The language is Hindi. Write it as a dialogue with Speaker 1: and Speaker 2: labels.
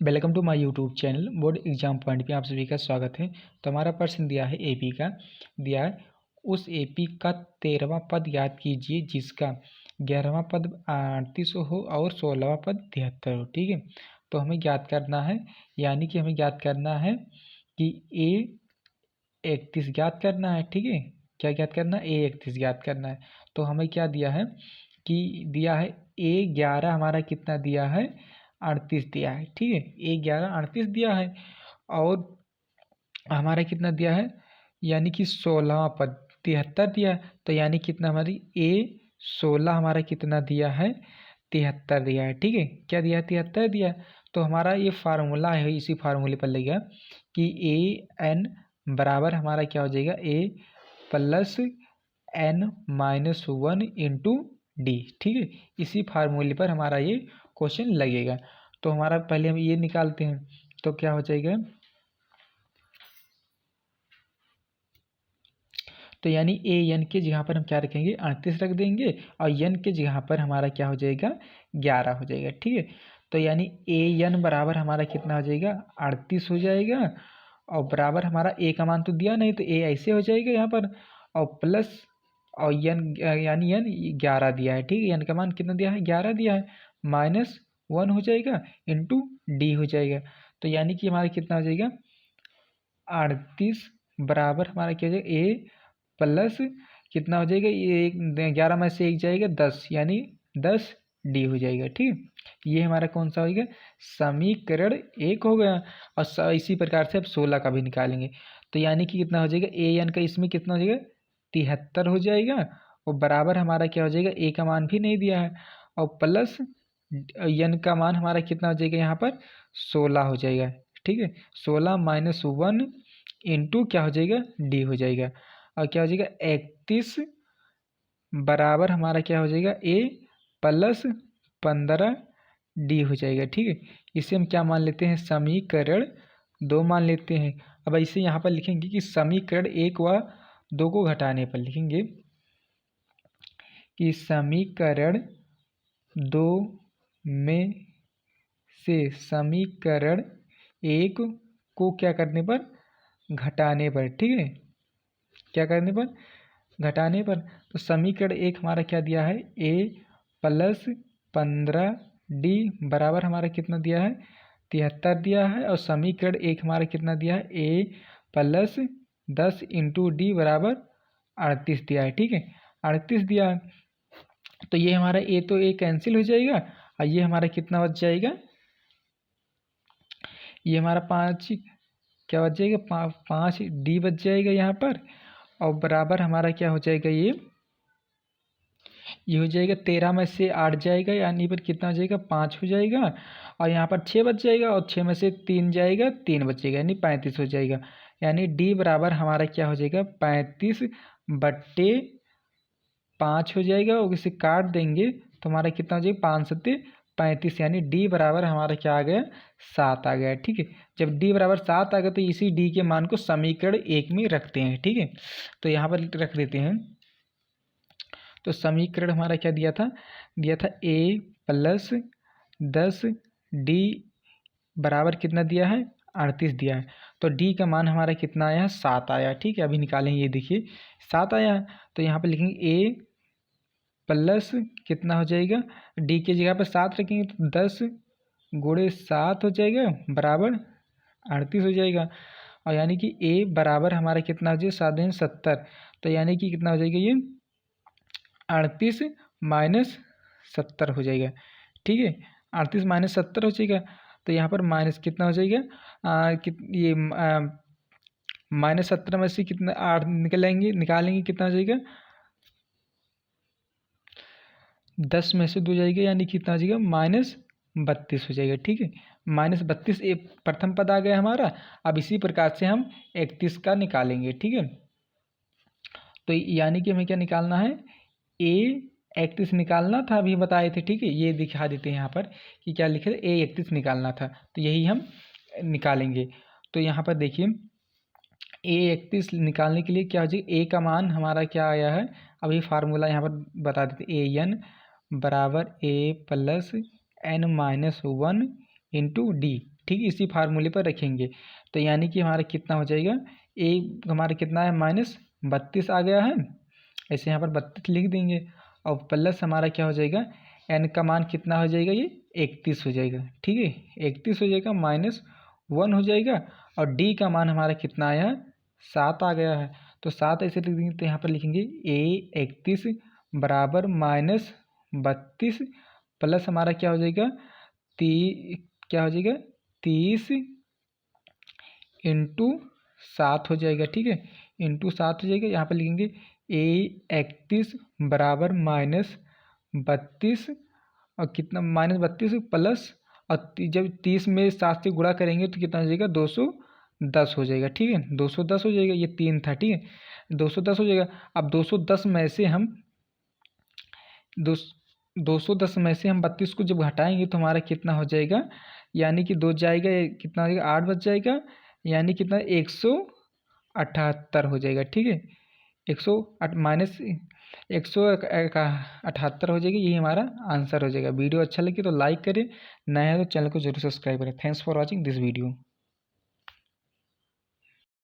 Speaker 1: Welcome to my YouTube channel board exam point पे आप सभी का स्वागत है। तो हमारा प्रश्न दिया है एपी का, दिया है उस एपी का 13वां पद याद कीजिए जिसका 11वां पद 38 हो और 16वां पद 73 हो। ठीक है, तो हमें याद करना है, यानी कि हमें याद करना है कि A31 याद करना है। ठीक है, क्या याद करना है? A31 याद करना है। तो हमें क्या दिया है कि दिया है A11 हमारा कितना दिया है? 38 दिया है। ठीक है, A11 38 दिया है और हमारा कितना दिया है? यानी कि 16वां पद 73 दिया है। तो यानी कितना हमारी A16 हमारा कितना दिया है? 73 दिया है। ठीक है, क्या दिया है? 73 दिया है। तो हमारा ये फार्मूला है, इसी फार्मूले पर लगेगा कि AN बराबर हमारा क्या हो जाएगा? A+N-1 into D. ठीक है, इसी फार्मूले पर हमारा ये क्वेश्चन लगेगा। तो हमारा पहले हम ये निकालते हैं, तो क्या हो जाएगा? तो यानी AN के जगह पर हम क्या रखेंगे? 38 रख देंगे और N के जगह पर हमारा क्या हो जाएगा? 11 हो जाएगा। ठीक है, तो यानी AN बराबर हमारा कितना हो जाएगा? 38 हो जाएगा और बराबर हमारा A का मान तो दिया नहीं, तो A ऐसे हो जाएगा यहाँ पर, और प्लस और N यानी N 11 दिया है। ठीक है, N का मान कितना दिया है? 11 दिया है, -1 हो जाएगा इंटू डी हो जाएगा। तो यानी कि हमारा कितना हो जाएगा? 38 बराबर हमारा क्या हो जाएगा? A प्लस कितना हो जाएगा? ये 11 में से 1 जाएगा 10, यानी 10 डी हो जाएगा। ठीक है, ये हमारा कौन सा हो गया? समीकरण 1 हो गया। और इसी प्रकार से अब 16 का भी निकालेंगे। तो यानी कि कितना हो जाएगा? AN का इसमें कितना हो जाएगा? 73 हो जाएगा और बराबर हमारा क्या हो जाएगा? A का मान भी नहीं दिया है और प्लस N का मान हमारा कितना हो जाएगा? यहाँ पर 16 हो जाएगा। ठीक है, 16 - 1 इंटू क्या हो जाएगा? डी हो जाएगा। और क्या हो जाएगा? 31 बराबर हमारा क्या हो जाएगा? A+15 डी हो जाएगा। ठीक है, इसे हम क्या मान लेते हैं? समीकरण 2 मान लेते हैं। अब इसे यहाँ पर लिखेंगे कि समीकरण 1 व 2 को घटाने पर लिखेंगे कि समीकरण 2 में से समीकरण 1 को क्या करने पर? घटाने पर। ठीक है, क्या करने पर? घटाने पर। तो समीकरण 1 हमारा क्या दिया है? A+15 डी बराबर हमारा कितना दिया है? 73 दिया है। और समीकरण 1 हमारा कितना दिया है? A+10 इंटू डी बराबर 38 दिया है। ठीक है, 38 दिया है। तो ये हमारा A तो A कैंसिल हो जाएगा और ये हमारा कितना बच जाएगा? ये हमारा 5 क्या बच जाएगा? 5 डी बच जाएगा यहाँ पर और बराबर हमारा क्या हो जाएगा? ये हो जाएगा 13 में से 8 जाएगा, यानी पर कितना हो जाएगा? 5 हो जाएगा और यहाँ पर 6 बच जाएगा और 6 में से 3 जाएगा, 3 बचेगा, यानी 35 हो जाएगा। यानी डी बराबर हमारा क्या हो जाएगा? 35/5 हो जाएगा और इसे काट देंगे तो हमारा कितना हो जाएगा? 5×7=35, यानी डी बराबर हमारा क्या आ गया? 7 आ गया। ठीक है, जब डी बराबर 7 आ गया तो इसी डी के मान को समीकरण 1 में रखते हैं। ठीक है, तो यहाँ पर रख देते हैं। तो समीकरण हमारा क्या दिया था? दिया था A+10 डी बराबर कितना दिया है? 38 दिया है। तो डी का मान हमारा कितना आया? 7 आया। ठीक है, अभी निकालेंगे, ये देखिए 7 आया। तो यहाँ पर लिखेंगे A प्लस कितना हो जाएगा? डी की जगह पर 7 रखेंगे तो 10 गुणे 7 हो जाएगा बराबर 38 हो जाएगा। और यानी कि A बराबर हमारा कितना हो जाएगा? 7×70। तो यानी कि कितना हो जाएगा? ये 38 - 70 हो जाएगा। ठीक है, 38 - 70 हो जाएगा। तो यहाँ पर माइनस कितना हो जाएगा? ये -17 में से कितना 8 निकालेंगे कितना हो जाएगा? 10 में से 2 जाएगा, यानी कितना हो जाएगा? -32 हो जाएगा। ठीक है, -32 एक प्रथम पद आ गया हमारा। अब इसी प्रकार से हम 31 का निकालेंगे। ठीक है, तो यानी कि हमें क्या निकालना है? A31 निकालना था, अभी बताए थे। ठीक है, ये दिखा देते हैं यहाँ पर कि क्या लिखे थे? A31 निकालना था, तो यही हम निकालेंगे। तो यहाँ पर देखिए A31 निकालने के लिए क्या हो जाएगा? A का मान हमारा क्या आया है? अभी फार्मूला यहाँ पर बता देते। AN बराबर A+N-1 इंटू डी। ठीक, इसी फार्मूले पर रखेंगे। तो यानी कि हमारा कितना हो जाएगा, ए हमारा कितना है -32 आ गया है, ऐसे यहाँ पर 32 लिख देंगे और प्लस हमारा क्या हो जाएगा, एन का मान कितना हो जाएगा, ये 31 हो जाएगा। ठीक है, 31 हो जाएगा, -1 हो जाएगा और डी का मान हमारा कितना आया, 7 आ गया है। तो 7 ऐसे लिख देंगे, तो यहाँ पर लिखेंगे A31 बराबर -32 प्लस हमारा क्या हो जाएगा, क्या हो जाएगा 30 इंटू 7 हो जाएगा। ठीक है, इंटू 7 हो जाएगा। यहाँ पर लिखेंगे A31 बराबर -32 और कितना -32 प्लस, और जब 30 में 7 से गुणा करेंगे तो कितना हो जाएगा, 210 हो जाएगा। ठीक है, 210 हो जाएगा, ये 3 था। ठीक है, 210 हो जाएगा। अब 210 में से हम 210 में से हम 32 को जब घटाएंगे तो हमारा कितना हो जाएगा, यानी कि 2 जाएगा, कितना हो जाएगा, 8 बच जाएगा, यानी कितना 178 हो जाएगा। ठीक है, 178 हो जाएगी, यही हमारा आंसर हो जाएगा। वीडियो अच्छा लगे तो लाइक करें, नया है तो चैनल को जरूर सब्सक्राइब करें। Thanks for watching this video.